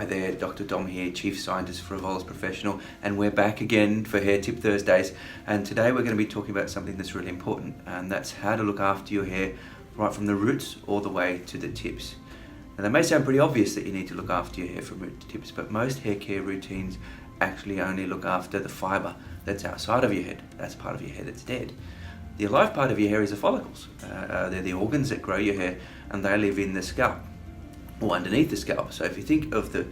Hi there, Dr. Dom here, Chief Scientist for Evolus Professional, and we're back again for Hair Tip Thursdays. And today we're going to be talking about something that's really important, and that's how to look after your hair right from the roots all the way to the tips. Now that may sound pretty obvious that you need to look after your hair from root to tips, but most hair care routines actually only look after the fibre that's outside of your head. That's part of your hair that's dead. The alive part of your hair is the follicles. They're the organs that grow your hair, and they live in the scalp or underneath the scalp. So if you think of the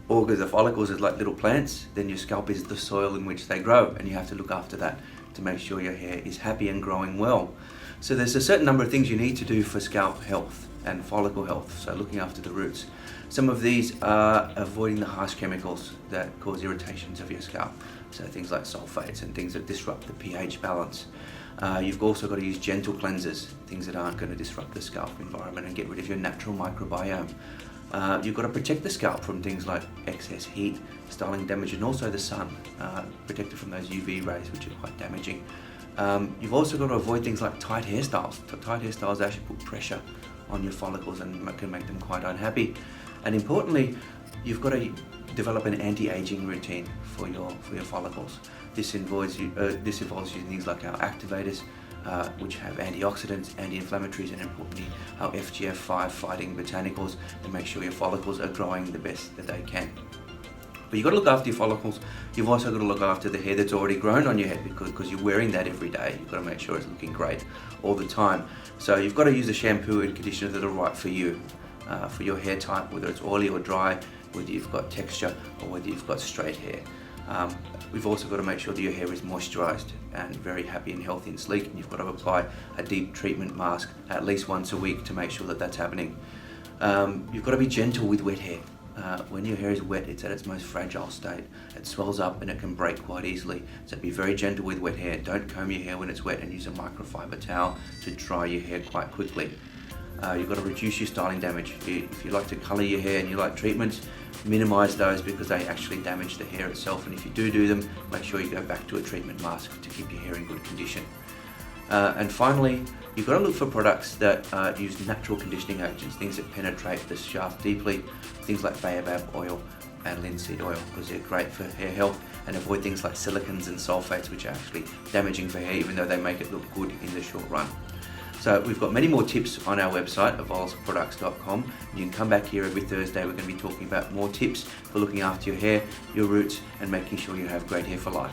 organs, the follicles as like little plants, then your scalp is the soil in which they grow, and you have to look after that to make sure your hair is happy and growing well. So there's a certain number of things you need to do for scalp health and follicle health, so looking after the roots. Some of these are avoiding the harsh chemicals that cause irritations of your scalp, so things like sulfates and things that disrupt the pH balance. You've also got to use gentle cleansers, things that aren't going to disrupt the scalp environment and get rid of your natural microbiome. You've got to protect the scalp from things like excess heat, styling damage, and also the sun. Protect it from those UV rays, which are quite damaging. You've also got to avoid things like tight hairstyles. Tight hairstyles actually put pressure on your follicles and can make them quite unhappy. And importantly, you've got to develop an anti-aging routine for your follicles. This involves using things like our activators, which have antioxidants, anti-inflammatories, and importantly our FGF5 fighting botanicals to make sure your follicles are growing the best that they can. But you've got to look after your follicles. You've also got to look after the hair that's already grown on your head, because you're wearing that every day. You've got to make sure it's looking great all the time. So you've got to use a shampoo and conditioner that are right for you, for your hair type, whether it's oily or dry, whether you've got texture or whether you've got straight hair. We've also got to make sure that your hair is moisturised and very happy and healthy and sleek, and you've got to apply a deep treatment mask at least once a week to make sure that that's happening. You've got to be gentle with wet hair. When your hair is wet, it's at its most fragile state. It swells up and it can break quite easily. So be very gentle with wet hair. Don't comb your hair when it's wet, and use a microfiber towel to dry your hair quite quickly. You've got to reduce your styling damage. If you like to colour your hair and you like treatments, minimise those because they actually damage the hair itself. And if you do them, make sure you go back to a treatment mask to keep your hair in good condition. And finally, you've got to look for products that use natural conditioning agents, things that penetrate the shaft deeply, things like baobab oil and linseed oil, because they're great for hair health, and avoid things like silicons and sulfates, which are actually damaging for hair, even though they make it look good in the short run. So we've got many more tips on our website, evolusproducts.com. You can come back here every Thursday. We're going to be talking about more tips for looking after your hair, your roots, and making sure you have great hair for life.